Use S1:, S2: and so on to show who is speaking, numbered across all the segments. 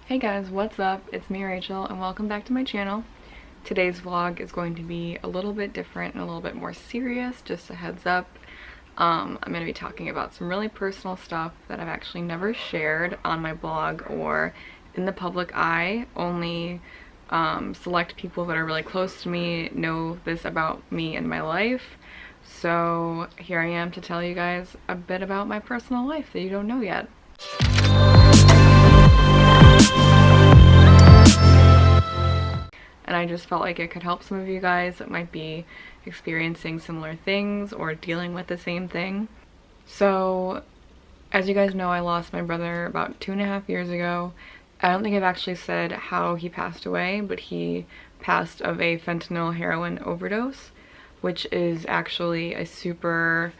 S1: Hey guys, what's up? It's me, Rachel, and welcome back to my channel. Today's vlog is going to be a little bit different and a little bit more serious, just a heads up. I'm going to be talking about some really personal stuff that I've actually never shared on my blog or in the public eye. Only select people that are really close to me know this about me and my life. So here I am to tell you guys a bit about my personal life that you don't know yet. And I just felt like it could help some of you guys that might be experiencing similar things or dealing with the same thing. So, as you guys know, I lost my brother about 2.5 years ago. I don't think I've actually said how he passed away, but he passed of a fentanyl heroin overdose, which is actually a super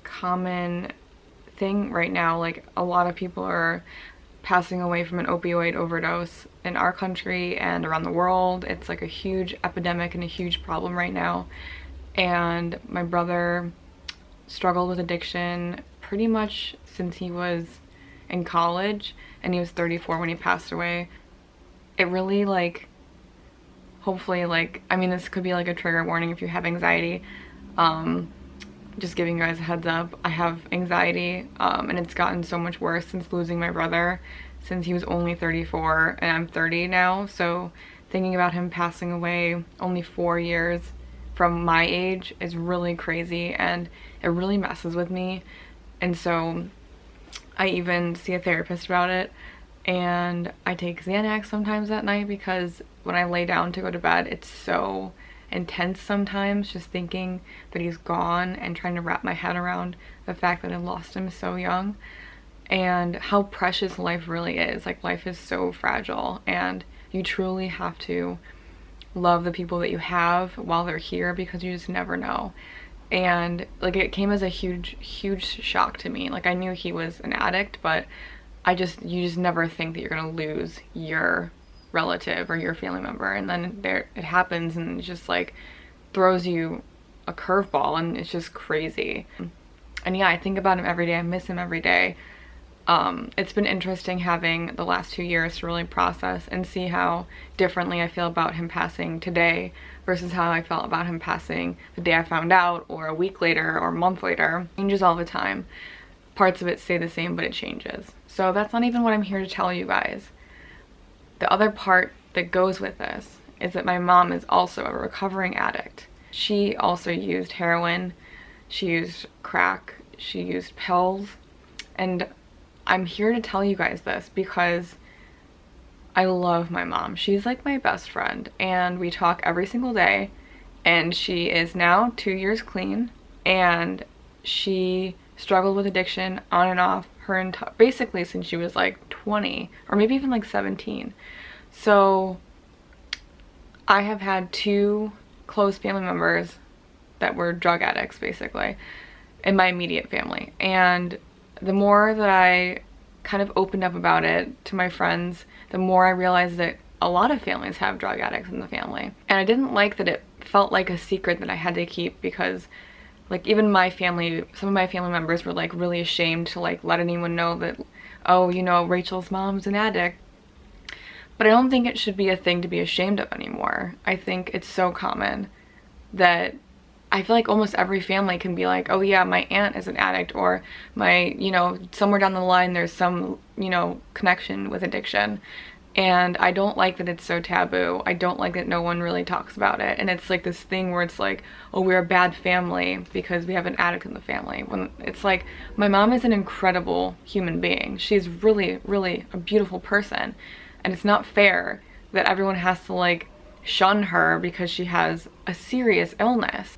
S1: common thing right now. Like, a lot of people are passing away from an opioid overdose in our country and around the world. It's like a huge epidemic and a huge problem right now. And my brother struggled with addiction pretty much since he was in college, and he was 34 when he passed away. It really, like, hopefully, like, I mean, this could be like a trigger warning if you have anxiety. Just giving you guys a heads up, I have anxiety, and it's gotten so much worse since losing my brother, since he was only 34 and I'm 30 now. So thinking about him passing away only 4 years from my age is really crazy, and it really messes with me. And so I even see a therapist about it, and I take Xanax sometimes at night because when I lay down to go to bed, it's so intense sometimes just thinking that he's gone and trying to wrap my head around the fact that I lost him so young and how precious life really is. Like, life is so fragile, and you truly have to love the people that you have while they're here, because you just never know. And like, it came as a huge shock to me. Like, I knew he was an addict, but you just never think that you're gonna lose your relative or your family member, and then there it happens, and it just like throws you a curveball, and it's just crazy. And yeah, I think about him every day. I miss him every day. It's been interesting having the last 2 years to really process and see how differently I feel about him passing today versus how I felt about him passing the day I found out, or a week later, or a month later. It changes all the time. Parts of it stay the same, but it changes. So that's not even what I'm here to tell you guys. The other part that goes with this is that my mom is also a recovering addict. She also used heroin, she used crack, she used pills, and I'm here to tell you guys this because I love my mom. She's like my best friend, and we talk every single day, and she is now 2 years clean, and she struggled with addiction on and off basically since she was like 20 or maybe even like 17. So I have had 2 close family members that were drug addicts basically in my immediate family, and the more that I kind of opened up about it to my friends, the more I realized that a lot of families have drug addicts in the family. And I didn't like that it felt like a secret that I had to keep, because like, even my family, some of my family members were like really ashamed to like let anyone know that, oh, you know, Rachel's mom's an addict. But I don't think it should be a thing to be ashamed of anymore. I think it's so common that I feel like almost every family can be like, oh yeah, my aunt is an addict, or my, you know, somewhere down the line there's some, you know, connection with addiction. And I don't like that it's so taboo. I don't like that no one really talks about it. And it's like this thing where it's like, oh, we're a bad family because we have an addict in the family. When it's like, my mom is an incredible human being. She's really, really a beautiful person. And it's not fair that everyone has to like shun her because she has a serious illness.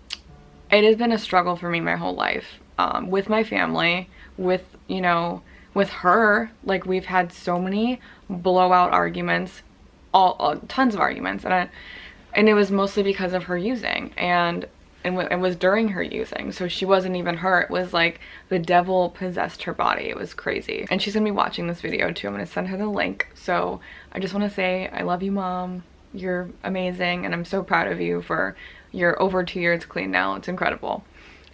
S1: It has been a struggle for me my whole life, with my family, with, you know, with her. Like, we've had so many blowout arguments, tons of arguments, and it was mostly because of her using, and it was during her using. So she wasn't even her. It was like the devil possessed her body. It was crazy. And she's gonna be watching this video too. I'm gonna send her the link. So I just want to say I love you, Mom. You're amazing, and I'm so proud of you for your over 2 years clean now. It's incredible.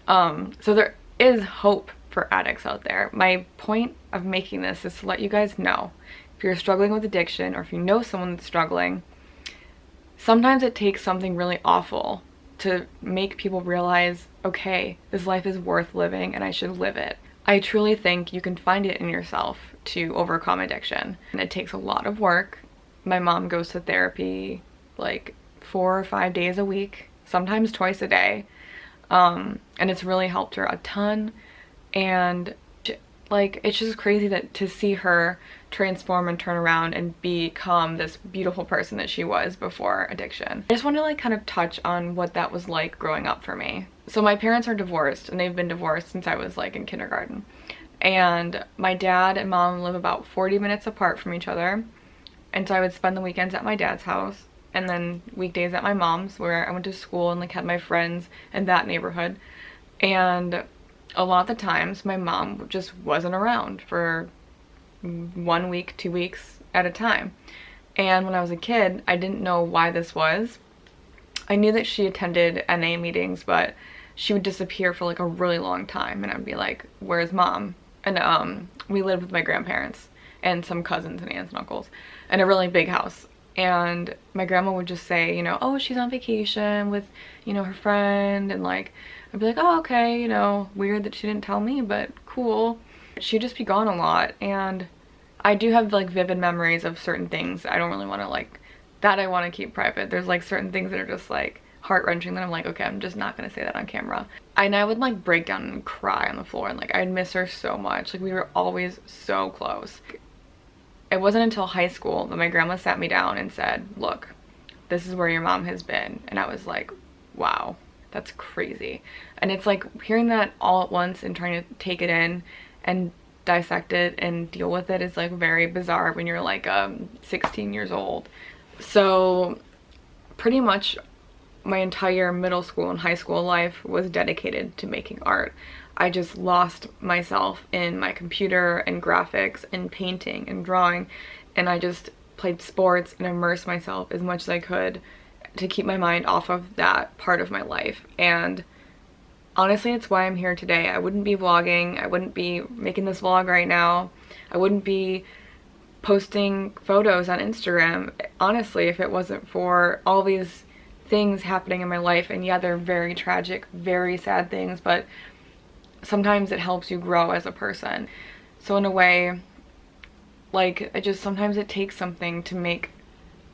S1: So there is hope for addicts out there. My point of making this is to let you guys know, if you're struggling with addiction or if you know someone that's struggling, sometimes it takes something really awful to make people realize, okay, this life is worth living and I should live it. I truly think you can find it in yourself to overcome addiction. And it takes a lot of work. My mom goes to therapy like 4 or 5 days a week, sometimes twice a day. And it's really helped her a ton. And like, it's just crazy that to see her transform and turn around and become this beautiful person that she was before addiction. I just want to like kind of touch on what that was like growing up for me. So my parents are divorced, and they've been divorced since I was like in kindergarten. And my dad and mom live about 40 minutes apart from each other. And so I would spend the weekends at my dad's house and then weekdays at my mom's, where I went to school and like had my friends in that neighborhood. And a lot of the times my mom just wasn't around for 1 week, 2 weeks at a time. And when I was a kid, I didn't know why this was. I knew that she attended NA meetings, but she would disappear for like a really long time, and I'd be like, where's mom? And we lived with my grandparents and some cousins and aunts and uncles in a really big house. And my grandma would just say, you know, oh, she's on vacation with, you know, her friend. And like, I'd be like, oh, okay, you know, weird that she didn't tell me, but cool. She'd just be gone a lot. And I do have like vivid memories of certain things I don't really want to like, that I want to keep private. There's like certain things that are just like heart-wrenching that I'm like, okay, I'm just not gonna say that on camera. And I would like break down and cry on the floor, and like I'd miss her so much. Like we were always so close. It wasn't until high school that my grandma sat me down and said, look, this is where your mom has been. And I was like, wow, that's crazy. And it's like hearing that all at once and trying to take it in and dissect it and deal with it is like very bizarre when you're like 16 years old. So pretty much my entire middle school and high school life was dedicated to making art. I just lost myself in my computer and graphics and painting and drawing, and I just played sports and immersed myself as much as I could to keep my mind off of that part of my life. And honestly, it's why I'm here today. I wouldn't be vlogging, I wouldn't be making this vlog right now, I wouldn't be posting photos on Instagram, honestly, if it wasn't for all these things happening in my life. And yeah, they're very tragic, very sad things, but sometimes it helps you grow as a person. So in a way, like, sometimes it takes something to make,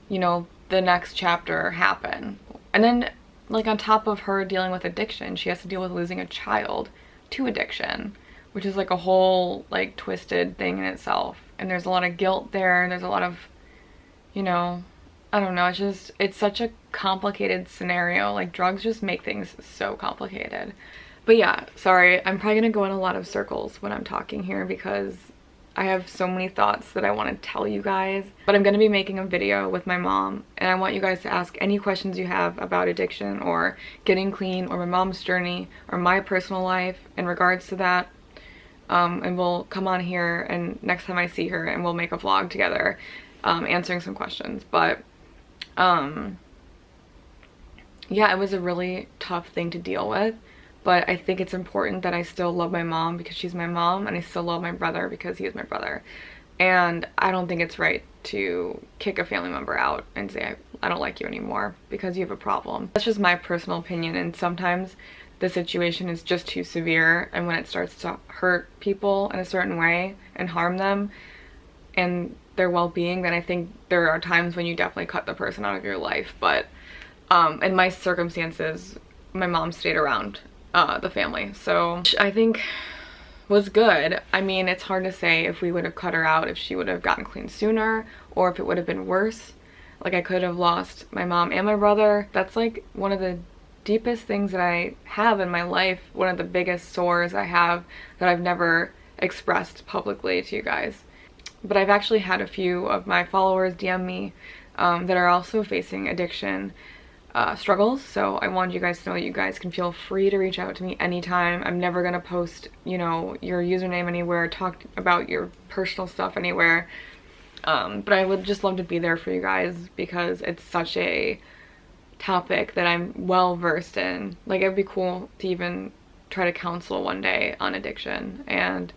S1: you know, the next chapter happen. And then like on top of her dealing with addiction, she has to deal with losing a child to addiction, which is like a whole like twisted thing in itself. And there's a lot of guilt there, and there's a lot of, you know, I don't know, it's such a complicated scenario. Like drugs just make things so complicated. But yeah, sorry, I'm probably gonna go in a lot of circles when I'm talking here because I have so many thoughts that I want to tell you guys. But I'm gonna be making a video with my mom, and I want you guys to ask any questions you have about addiction or getting clean or my mom's journey or my personal life in regards to that. And we'll come on here, and next time I see her, and we'll make a vlog together answering some questions. But yeah, it was a really tough thing to deal with. But I think it's important that I still love my mom because she's my mom, and I still love my brother because he is my brother. And I don't think it's right to kick a family member out and say, I don't like you anymore because you have a problem. That's just my personal opinion, and sometimes the situation is just too severe, and when it starts to hurt people in a certain way and harm them and their well-being, then I think there are times when you definitely cut the person out of your life. But in my circumstances, my mom stayed around the family, so I think was good. I mean, it's hard to say if we would have cut her out, if she would have gotten clean sooner, or if it would have been worse. Like, I could have lost my mom and my brother. That's like one of the deepest things that I have in my life, one of the biggest sores I have that I've never expressed publicly to you guys. But I've actually had a few of my followers DM me that are also facing addiction struggles, so I wanted you guys to know that you guys can feel free to reach out to me anytime. I'm never gonna post, you know, your username anywhere, talk about your personal stuff anywhere, but I would just love to be there for you guys because it's such a topic that I'm well versed in. Like, it'd be cool to even try to counsel one day on addiction, and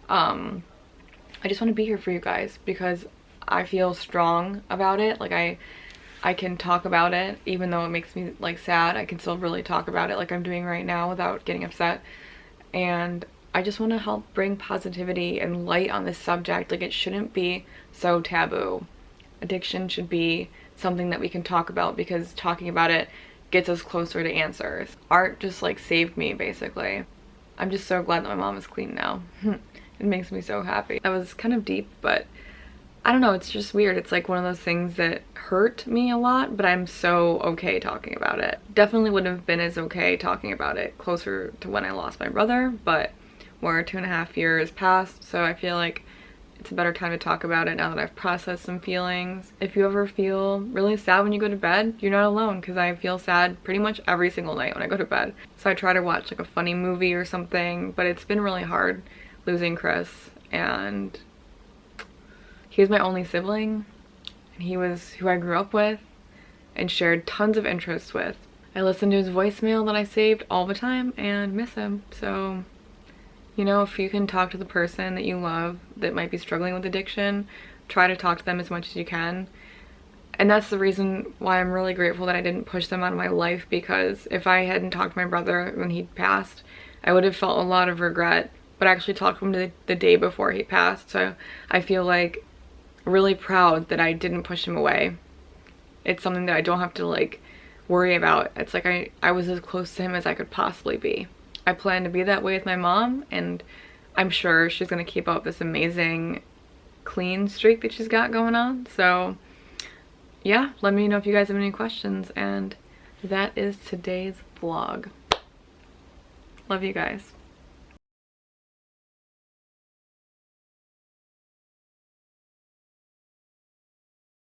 S1: I just want to be here for you guys because I feel strong about it. Like I can talk about it even though it makes me like sad. I can still really talk about it like I'm doing right now without getting upset. And I just want to help bring positivity and light on this subject. Like, it shouldn't be so taboo. Addiction should be something that we can talk about because talking about it gets us closer to answers. Art just like saved me basically. I'm just so glad that my mom is clean now. It makes me so happy. That was kind of deep, but I don't know, it's just weird. It's like one of those things that hurt me a lot, but I'm so okay talking about it. Definitely wouldn't have been as okay talking about it closer to when I lost my brother, but we're 2.5 years past, so I feel like it's a better time to talk about it now that I've processed some feelings. If you ever feel really sad when you go to bed, you're not alone, because I feel sad pretty much every single night when I go to bed. So I try to watch like a funny movie or something, but it's been really hard losing Chris, and he was my only sibling, and he was who I grew up with and shared tons of interests with. I listen to his voicemail that I saved all the time and miss him. So, you know, if you can talk to the person that you love that might be struggling with addiction, try to talk to them as much as you can. And that's the reason why I'm really grateful that I didn't push them out of my life, because if I hadn't talked to my brother when he passed, I would have felt a lot of regret. But I actually talked to him the day before he passed, so I feel like really proud that I didn't push him away. It's something that I don't have to like worry about. It's like I was as close to him as I could possibly be. I plan to be that way with my mom, and I'm sure she's gonna keep up this amazing clean streak that she's got going on. So yeah, let me know if you guys have any questions, and that is today's vlog. Love you guys.